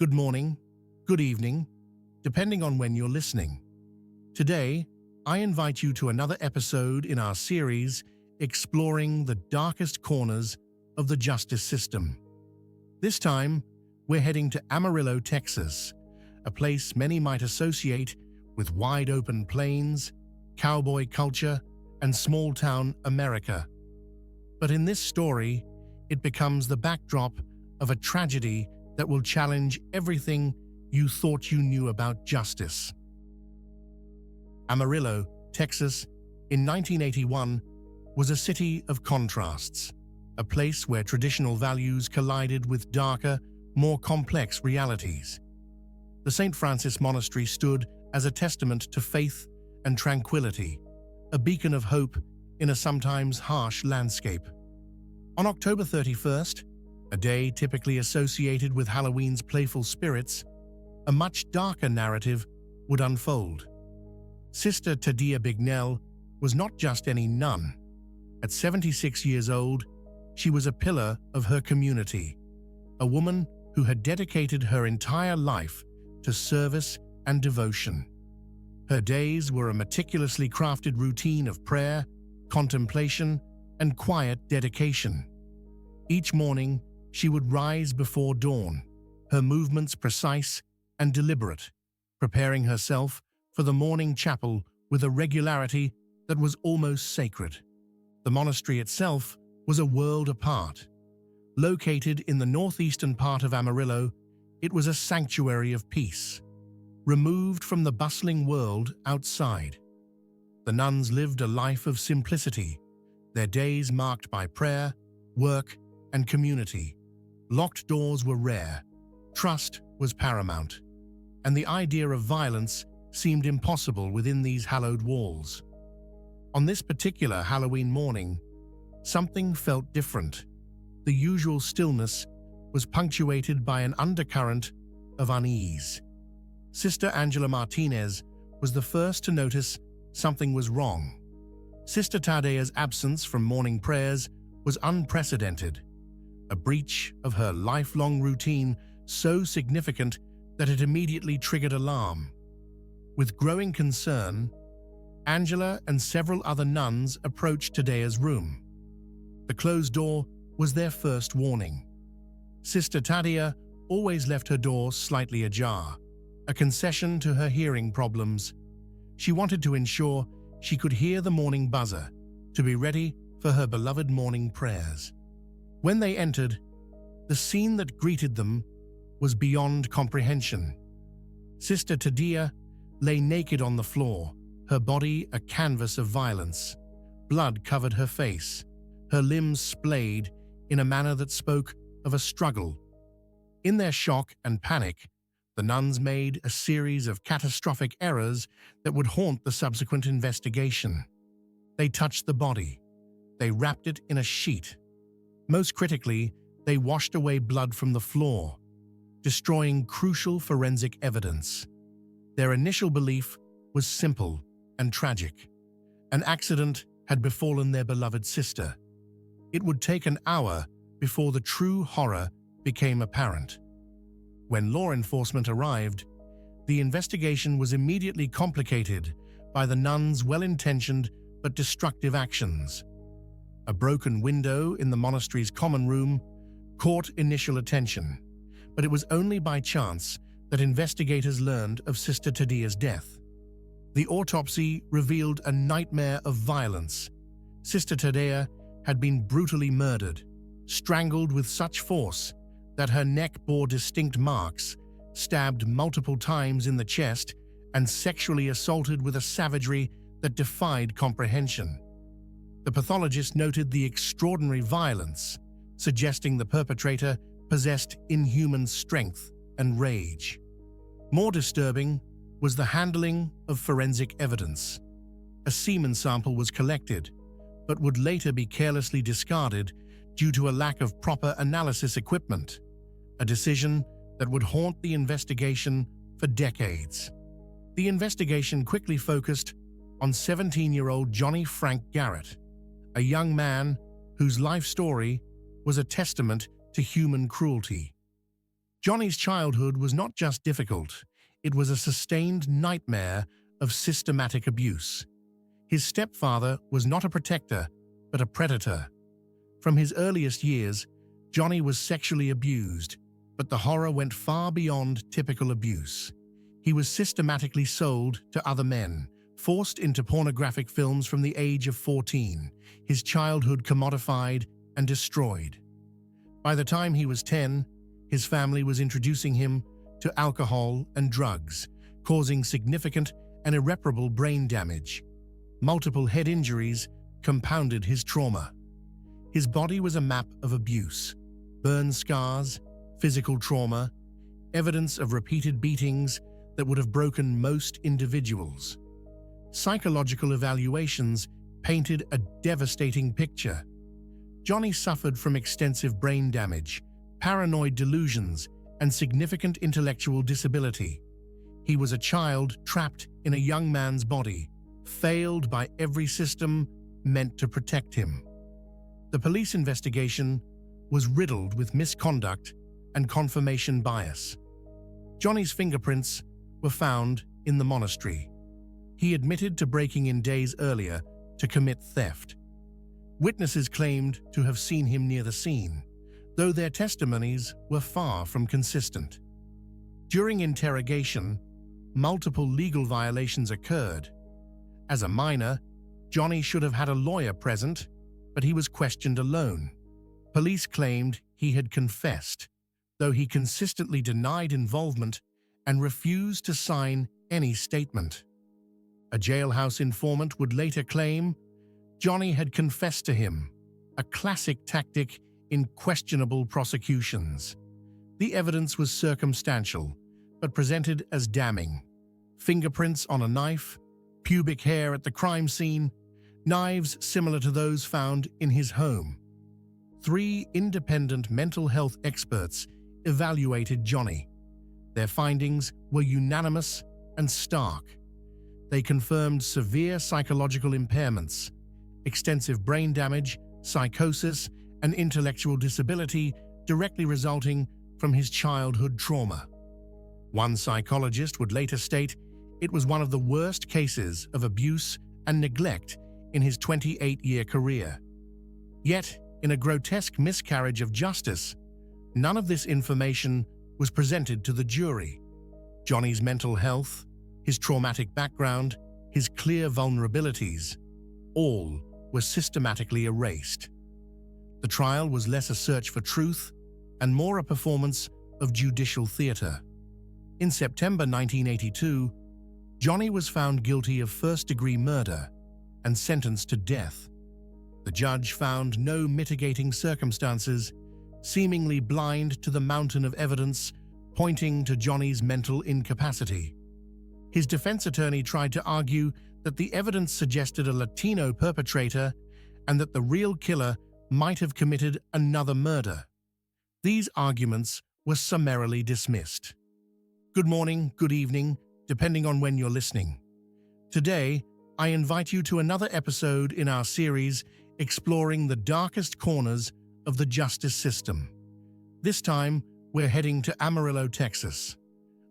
good morning, good evening, depending on when you're listening. Today, I invite you to another episode in our series exploring the darkest corners of the justice system. This time, we're heading to Amarillo, Texas, a place many might associate with wide-open plains, cowboy culture, and small-town America. But in this story, it becomes the backdrop of a tragedy that will challenge everything you thought you knew about justice. Amarillo, Texas, in 1981, was a city of contrasts, a place where traditional values collided with darker, more complex realities. The St. Francis Monastery stood as a testament to faith and tranquility, a beacon of hope in a sometimes harsh landscape. On October 31st, a day typically associated with Halloween's playful spirits, a much darker narrative would unfold. Sister Tadea Bignell was not just any nun. At 76 years old, she was a pillar of her community, a woman who had dedicated her entire life to service and devotion. Her days were a meticulously crafted routine of prayer, contemplation, and quiet dedication. Each morning, she would rise before dawn, her movements precise and deliberate, preparing herself for the morning chapel with a regularity that was almost sacred. The monastery itself was a world apart. Located in the northeastern part of Amarillo, it was a sanctuary of peace, removed from the bustling world outside. The nuns lived a life of simplicity, their days marked by prayer, work, and community. Locked doors were rare, trust was paramount, and the idea of violence seemed impossible within these hallowed walls. On this particular Halloween morning, something felt different. The usual stillness was punctuated by an undercurrent of unease. Sister Angela Martinez was the first to notice something was wrong. Sister Tadea's absence from morning prayers was unprecedented, a breach of her lifelong routine so significant that it immediately triggered alarm. With growing concern, Angela and several other nuns approached Tadea's room. The closed door was their first warning. Sister Tadea always left her door slightly ajar, a concession to her hearing problems. She wanted to ensure she could hear the morning buzzer to be ready for her beloved morning prayers. When they entered, the scene that greeted them was beyond comprehension. Sister Tadea lay naked on the floor, her body a canvas of violence. Blood covered her face, her limbs splayed in a manner that spoke of a struggle. In their shock and panic, the nuns made a series of catastrophic errors that would haunt the subsequent investigation. They touched the body. They wrapped it in a sheet. Most critically, they washed away blood from the floor, destroying crucial forensic evidence. Their initial belief was simple and tragic. An accident had befallen their beloved sister. It would take an hour before the true horror became apparent. When law enforcement arrived, the investigation was immediately complicated by the nuns' well-intentioned but destructive actions. A broken window in the monastery's common room caught initial attention, but it was only by chance that investigators learned of Sister Tadea's death. The autopsy revealed a nightmare of violence. Sister Tadea had been brutally murdered, strangled with such force that her neck bore distinct marks, stabbed multiple times in the chest, and sexually assaulted with a savagery that defied comprehension. The pathologist noted the extraordinary violence, suggesting the perpetrator possessed inhuman strength and rage. More disturbing was the handling of forensic evidence. A semen sample was collected, but would later be carelessly discarded due to a lack of proper analysis equipment, a decision that would haunt the investigation for decades. The investigation quickly focused on 17-year-old Johnny Frank Garrett, a young man whose life story was a testament to human cruelty. Johnny's childhood was not just difficult, it was a sustained nightmare of systematic abuse. His stepfather was not a protector, but a predator. From his earliest years, Johnny was sexually abused, but the horror went far beyond typical abuse. He was systematically sold to other men, forced into pornographic films from the age of 14, his childhood commodified and destroyed. By the time he was 10, his family was introducing him to alcohol and drugs, causing significant and irreparable brain damage. Multiple head injuries compounded his trauma. His body was a map of abuse, burn scars, physical trauma, evidence of repeated beatings that would have broken most individuals. Psychological evaluations painted a devastating picture. Johnny suffered from extensive brain damage, paranoid delusions, and significant intellectual disability. He was a child trapped in a young man's body, failed by every system meant to protect him. The police investigation was riddled with misconduct and confirmation bias. Johnny's fingerprints were found in the monastery. He admitted to breaking in days earlier to commit theft. Witnesses claimed to have seen him near the scene, though their testimonies were far from consistent. During interrogation, multiple legal violations occurred. As a minor, Johnny should have had a lawyer present, but he was questioned alone. Police claimed he had confessed, though he consistently denied involvement and refused to sign any statement. A jailhouse informant would later claim Johnny had confessed to him, a classic tactic in questionable prosecutions. The evidence was circumstantial, but presented as damning. Fingerprints on a knife, pubic hair at the crime scene, knives similar to those found in his home. 3 independent mental health experts evaluated Johnny. Their findings were unanimous and stark. They confirmed severe psychological impairments, extensive brain damage, psychosis, and intellectual disability directly resulting from his childhood trauma. One psychologist would later state it was one of the worst cases of abuse and neglect in his 28-year career. Yet, in a grotesque miscarriage of justice, none of this information was presented to the jury. Johnny's mental health, his traumatic background, his clear vulnerabilities, all were systematically erased. The trial was less a search for truth and more a performance of judicial theater. In September 1982, Johnny was found guilty of first-degree murder and sentenced to death. The judge found no mitigating circumstances, seemingly blind to the mountain of evidence pointing to Johnny's mental incapacity. His defense attorney tried to argue that the evidence suggested a Latino perpetrator and that the real killer might have committed another murder. These arguments were summarily dismissed. Good morning, good evening, depending on when you're listening. Today, I invite you to another episode in our series exploring the darkest corners of the justice system. This time, we're heading to Amarillo, Texas,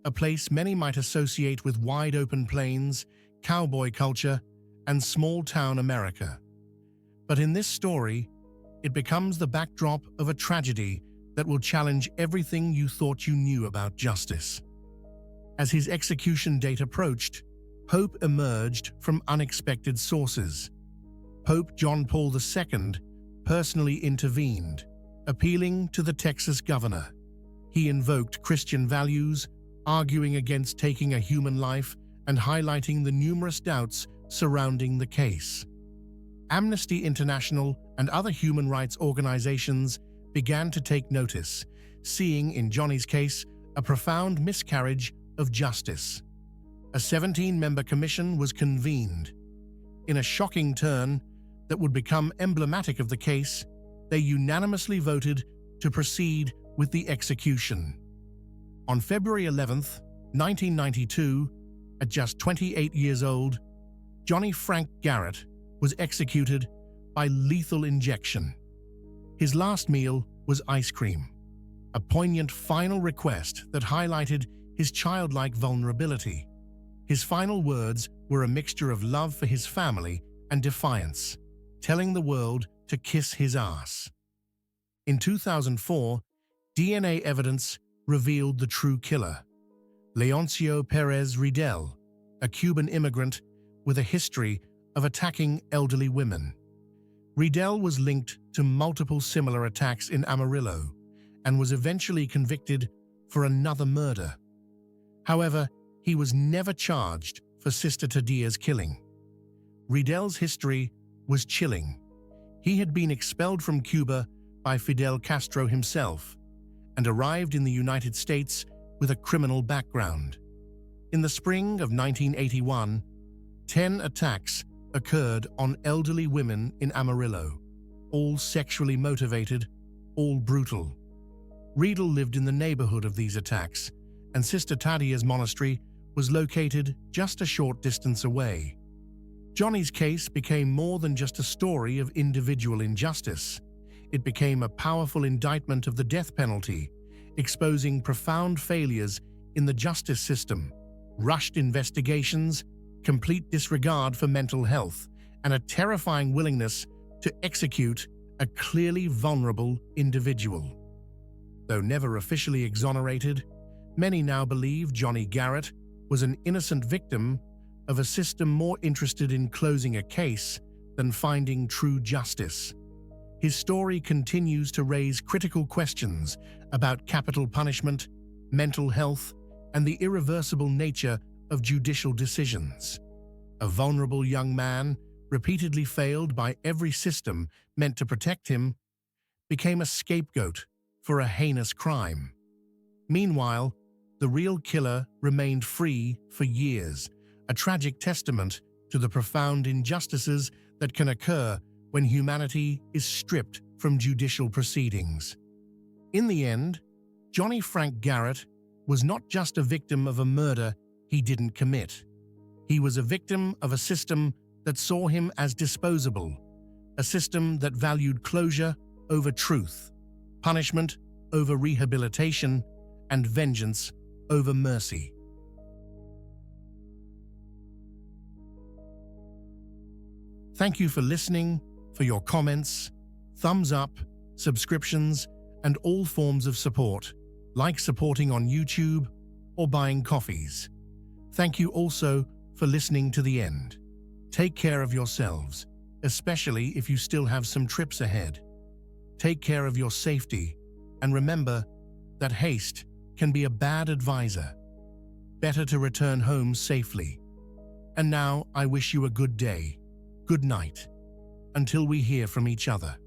a place many might associate with wide-open plains, cowboy culture, and small-town America. But in this story, it becomes the backdrop of a tragedy that will challenge everything you thought you knew about justice. As his execution date approached, hope emerged from unexpected sources. Pope John Paul II personally intervened, appealing to the Texas governor. He invoked Christian values, arguing against taking a human life and highlighting the numerous doubts surrounding the case. Amnesty International and other human rights organizations began to take notice, seeing in Johnny's case a profound miscarriage of justice. A 17-member commission was convened. In a shocking turn that would become emblematic of the case, they unanimously voted to proceed with the execution. On February 11, 1992, at just 28 years old, Johnny Frank Garrett was executed by lethal injection. His last meal was ice cream, a poignant final request that highlighted his childlike vulnerability. His final words were a mixture of love for his family and defiance, telling the world to kiss his ass. In 2004, DNA evidence revealed the true killer, Leoncio Perez Riedel, a Cuban immigrant with a history of attacking elderly women. Riedel was linked to multiple similar attacks in Amarillo and was eventually convicted for another murder. However, he was never charged for Sister Tadea's killing. Riedel's history was chilling. He had been expelled from Cuba by Fidel Castro himself and arrived in the United States with a criminal background. In the spring of 1981, 10 attacks occurred on elderly women in Amarillo, all sexually motivated, all brutal. Riedel lived in the neighborhood of these attacks, and Sister Tadea's monastery was located just a short distance away. Johnny's case became more than just a story of individual injustice. It became a powerful indictment of the death penalty, exposing profound failures in the justice system, rushed investigations, complete disregard for mental health, and a terrifying willingness to execute a clearly vulnerable individual. Though never officially exonerated, many now believe Johnny Garrett was an innocent victim of a system more interested in closing a case than finding true justice. His story continues to raise critical questions about capital punishment, mental health, and the irreversible nature of judicial decisions. A vulnerable young man, repeatedly failed by every system meant to protect him, became a scapegoat for a heinous crime. Meanwhile, the real killer remained free for years, a tragic testament to the profound injustices that can occur when humanity is stripped from judicial proceedings. In the end, Johnny Frank Garrett was not just a victim of a murder he didn't commit. He was a victim of a system that saw him as disposable, a system that valued closure over truth, punishment over rehabilitation, and vengeance over mercy. Thank you for listening, for your comments, thumbs up, subscriptions, and all forms of support, like supporting on YouTube or buying coffees. Thank you also for listening to the end. Take care of yourselves, especially if you still have some trips ahead. Take care of your safety, and remember that haste can be a bad advisor. Better to return home safely. And now I wish you a good day, good night, until we hear from each other.